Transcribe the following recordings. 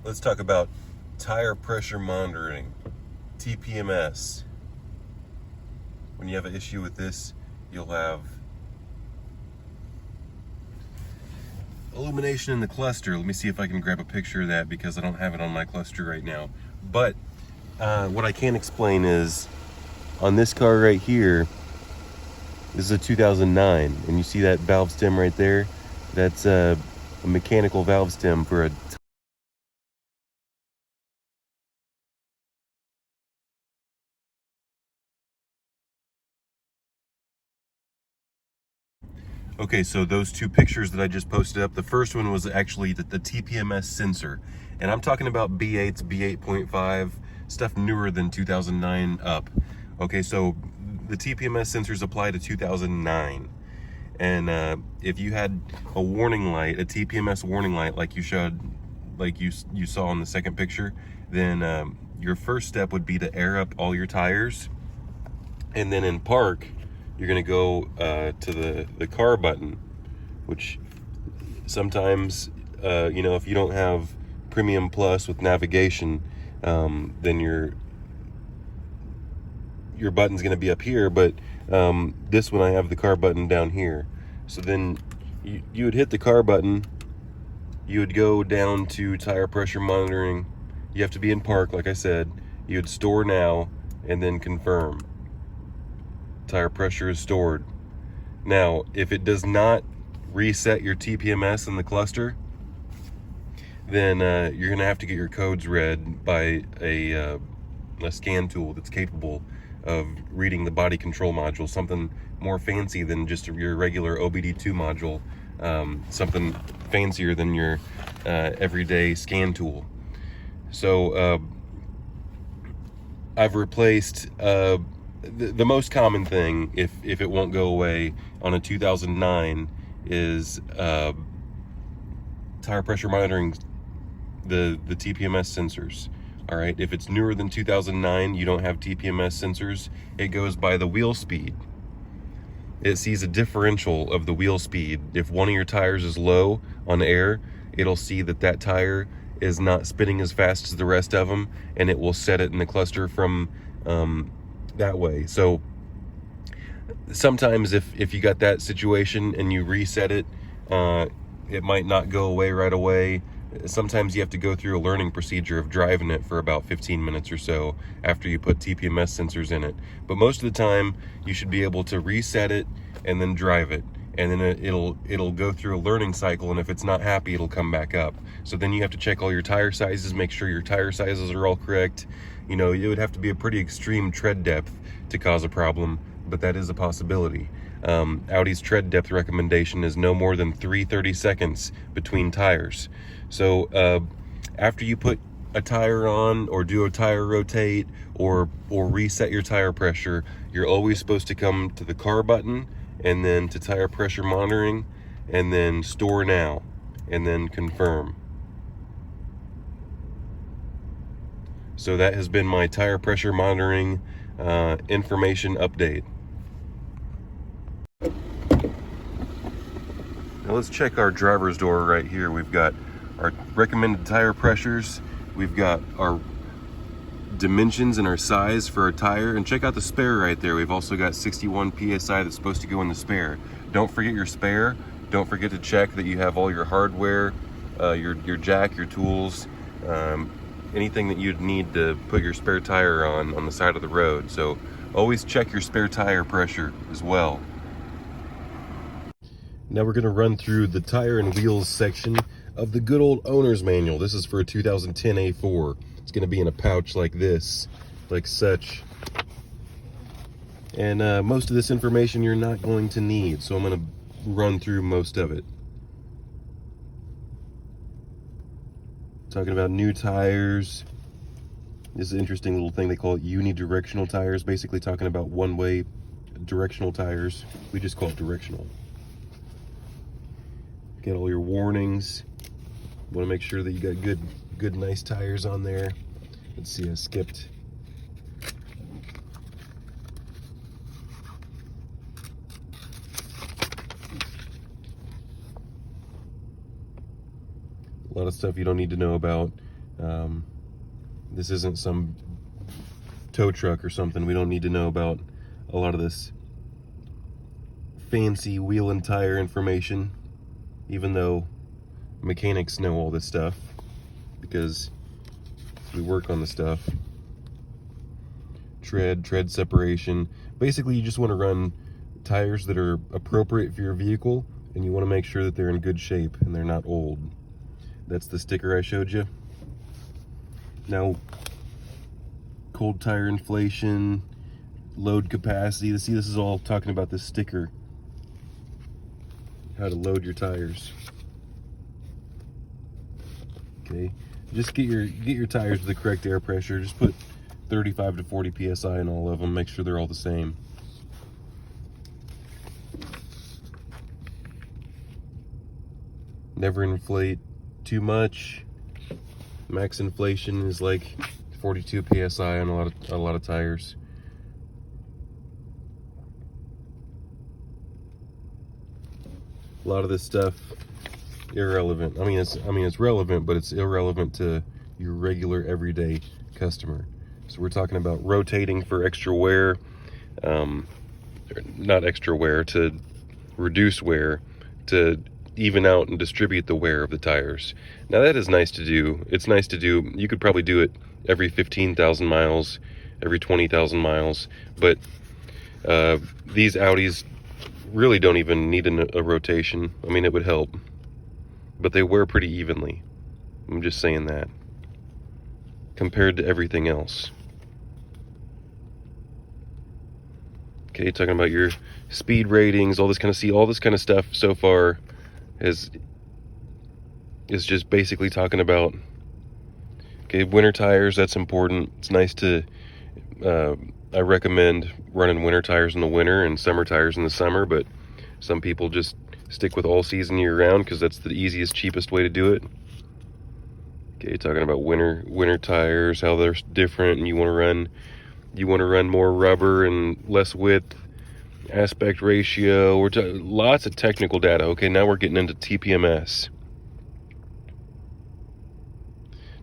Let's talk about tire pressure monitoring, TPMS. When you have an issue with this, you'll have illumination in the cluster. Let me see if I can grab a picture of that because I don't have it on my cluster right now. But what I can explain is on this car right here, this is a 2009, and you see that valve stem right there? That's a mechanical valve stem for a Okay, so those two pictures that I just posted up, the first one was actually the TPMS sensor. And I'm talking about B8s, B8.5, stuff newer than 2009 up. Okay, so the TPMS sensors apply to 2009. And if you had a warning light, a TPMS warning light like you saw in the second picture, then your first step would be to air up all your tires. And then in park, you're gonna go to the car button, which sometimes, if you don't have Premium Plus with navigation, then your button's gonna be up here, but this one I have the car button down here. So then you would hit the car button, you would go down to tire pressure monitoring. You have to be in park, like I said. You would store now and then confirm. Tire pressure is stored. Now, if it does not reset your TPMS in the cluster, then you're gonna have to get your codes read by a scan tool that's capable of reading the body control module, something more fancy than just your regular OBD2 module, something fancier than your everyday scan tool. So I've replaced the most common thing, if it won't go away on a 2009, is tire pressure monitoring, the TPMS sensors. All right, if it's newer than 2009, you don't have TPMS sensors, it goes by the wheel speed. It sees a differential of the wheel speed. If one of your tires is low on air, it'll see that tire is not spinning as fast as the rest of them, and it will set it in the cluster from that way. So sometimes if you got that situation and you reset it, it might not go away right away. Sometimes you have to go through a learning procedure of driving it for about 15 minutes or so after you put TPMS sensors in it. But most of the time, you should be able to reset it and then drive it. And then it'll go through a learning cycle, and if it's not happy, it'll come back up. So then you have to check all your tire sizes, make sure your tire sizes are all correct. It would have to be a pretty extreme tread depth to cause a problem, but that is a possibility. Audi's tread depth recommendation is no more than 3 seconds between tires. So after you put a tire on or do a tire rotate or reset your tire pressure, you're always supposed to come to the car button and then to tire pressure monitoring and then store now and then confirm. So that has been my tire pressure monitoring information update. Now let's check our driver's door right here. We've got our recommended tire pressures. We've got our dimensions and our size for our tire. And check out the spare right there. We've also got 61 PSI that's supposed to go in the spare. Don't forget your spare. Don't forget to check that you have all your hardware, your jack, your tools, anything that you'd need to put your spare tire on the side of the road. So always check your spare tire pressure as well. Now we're going to run through the tire and wheels section of the good old owner's manual. This is for a 2010 A4. It's going to be in a pouch like this, like such. And most of this information you're not going to need, so I'm going to run through most of it. Talking about new tires. This is an interesting little thing. They call it unidirectional tires, basically talking about one-way directional tires. We just call it directional. Get all your warnings. You want to make sure that you got good, nice tires on there. Let's see, I skipped. A lot of stuff you don't need to know about. This isn't some tow truck or something. We don't need to know about a lot of this fancy wheel and tire information, even though mechanics know all this stuff because we work on the stuff. Tread separation. Basically, you just want to run tires that are appropriate for your vehicle, and you want to make sure that they're in good shape and they're not old. That's the sticker I showed you. Now, cold tire inflation, load capacity. See, this is all talking about this sticker. How to load your tires. Okay, just get your tires with the correct air pressure. Just put 35 to 40 psi in all of them. Make sure they're all the same. Never inflate too much. Max inflation is like 42 psi on a lot of tires. A lot of this stuff irrelevant. I mean it's relevant, but it's irrelevant to your regular everyday customer. So we're talking about rotating for extra wear, not extra wear, to reduce wear, to even out and distribute the wear of the tires. Now that is nice to do. It's nice to do. You could probably do it every 15,000 miles, every 20,000 miles, but these Audis really don't even need a rotation. I mean, it would help, but they wear pretty evenly. I'm just saying that, compared to everything else. Okay, talking about your speed ratings, all this kind of stuff so far is just basically talking about, okay, winter tires. That's important. It's nice to I recommend running winter tires in the winter and summer tires in the summer, but some people just stick with all season year round because that's the easiest, cheapest way to do it. Okay, talking about winter tires, how they're different, and you want to run more rubber and less width, aspect ratio. We're lots of technical data. Okay, now we're getting into TPMS.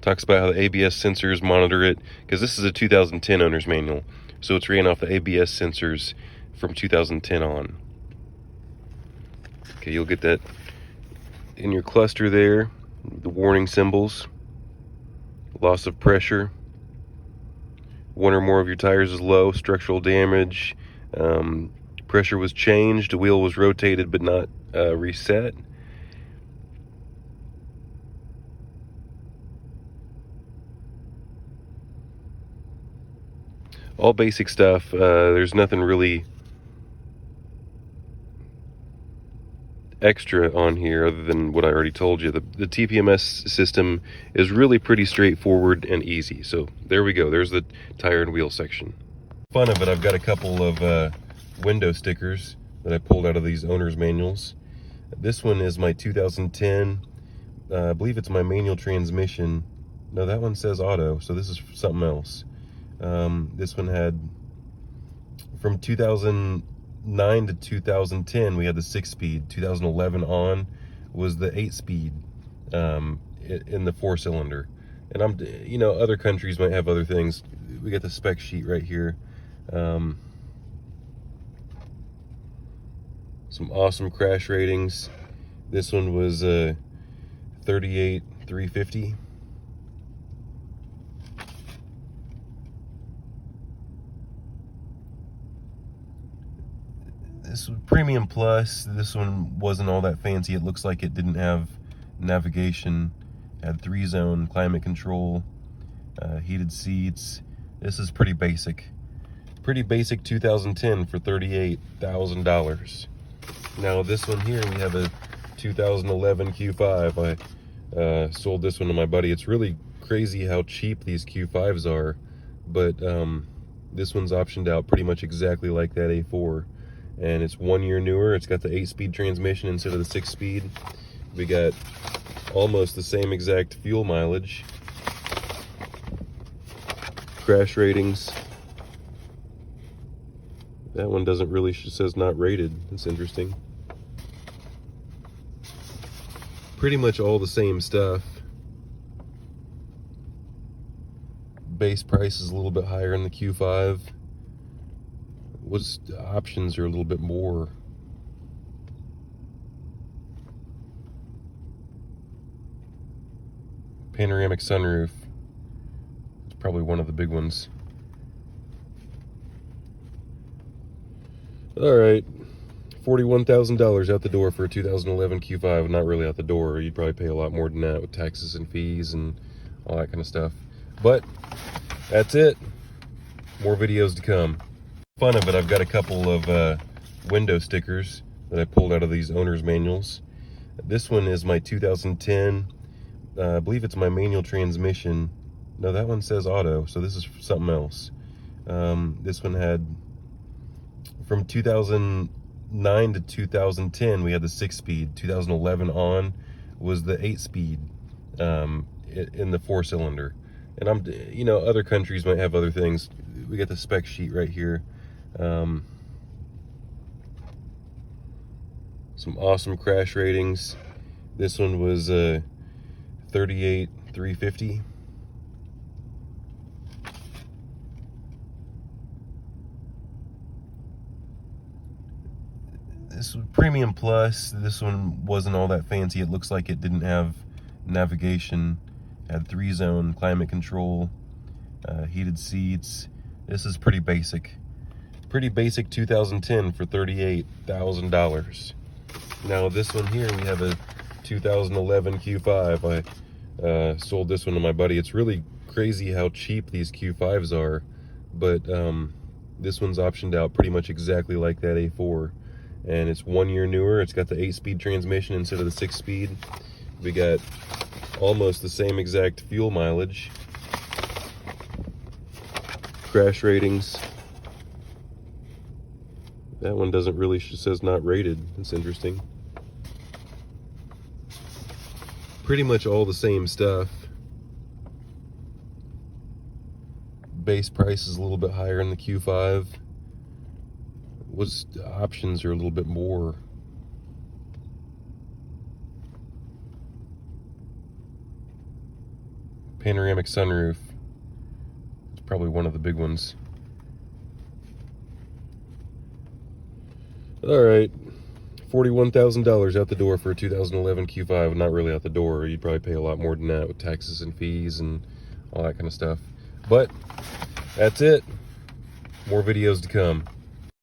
Talks about how the ABS sensors monitor it, because this is a 2010 owner's manual, so it's ran off the ABS sensors from 2010 on. Okay, you'll get that in your cluster there, the warning symbols. Loss of pressure. One or more of your tires is low. Structural damage. Pressure was changed. The wheel was rotated but not reset. All basic stuff. There's nothing really extra on here other than what I already told you. The TPMS system is really pretty straightforward and easy. So there we go. There's the tire and wheel section. Fun of it, I've got a couple of window stickers that I pulled out of these owner's manuals. This one is my 2010. I believe it's my manual transmission. No, that one says auto, so this is something else. This one had, from 2009 to 2010, we had the 6-speed. 2011 on was the 8-speed in the 4-cylinder. And other countries might have other things. We got the spec sheet right here. Some awesome crash ratings. This one was 38,350. This was Premium Plus. This one wasn't all that fancy. It looks like it didn't have navigation. It had 3-zone climate control, heated seats. This is pretty basic. Pretty basic 2010 for $38,000. Now this one here, we have a 2011 Q5. I sold this one to my buddy. It's really crazy how cheap these Q5s are, but this one's optioned out pretty much exactly like that A4. And it's 1 year newer. It's got the 8-speed transmission instead of the 6-speed. We got almost the same exact fuel mileage. Crash ratings. That one doesn't really, says not rated. That's interesting. Pretty much all the same stuff. Base price is a little bit higher in the Q5. Options are a little bit more. Panoramic sunroof. It's probably one of the big ones. All right, $41,000 out the door for a 2011 Q5. Not really out the door. You'd probably pay a lot more than that with taxes and fees and all that kind of stuff. But that's it. More videos to come. Fun of it, I've got a couple of window stickers that I pulled out of these owner's manuals. This one is my 2010. I believe it's my manual transmission. No, that one says auto, so this is something else. This one had, from 2009 to 2010, we had the 6-speed. 2011 on was the 8-speed in the 4-cylinder. And you know, other countries might have other things. We got the spec sheet right here. Some awesome crash ratings. This one was 38,350. This was Premium Plus. This one wasn't all that fancy. It looks like it didn't have navigation. Had 3-zone climate control, heated seats. This is pretty basic. Pretty basic 2010 for $38,000. Now this one here, we have a 2011 Q5. I sold this one to my buddy. It's really crazy how cheap these Q5s are, but this one's optioned out pretty much exactly like that A4. And it's 1 year newer. It's got the 8-speed transmission instead of the 6-speed. We got almost the same exact fuel mileage. Crash ratings. That one doesn't really, says not rated. It's interesting. Pretty much all the same stuff. Base price is a little bit higher in the Q5. Options are a little bit more. Panoramic sunroof. It's probably one of the big ones. All right, $41,000 out the door for a 2011 Q5. Not really out the door. You'd probably pay a lot more than that with taxes and fees and all that kind of stuff. But that's it. More videos to come.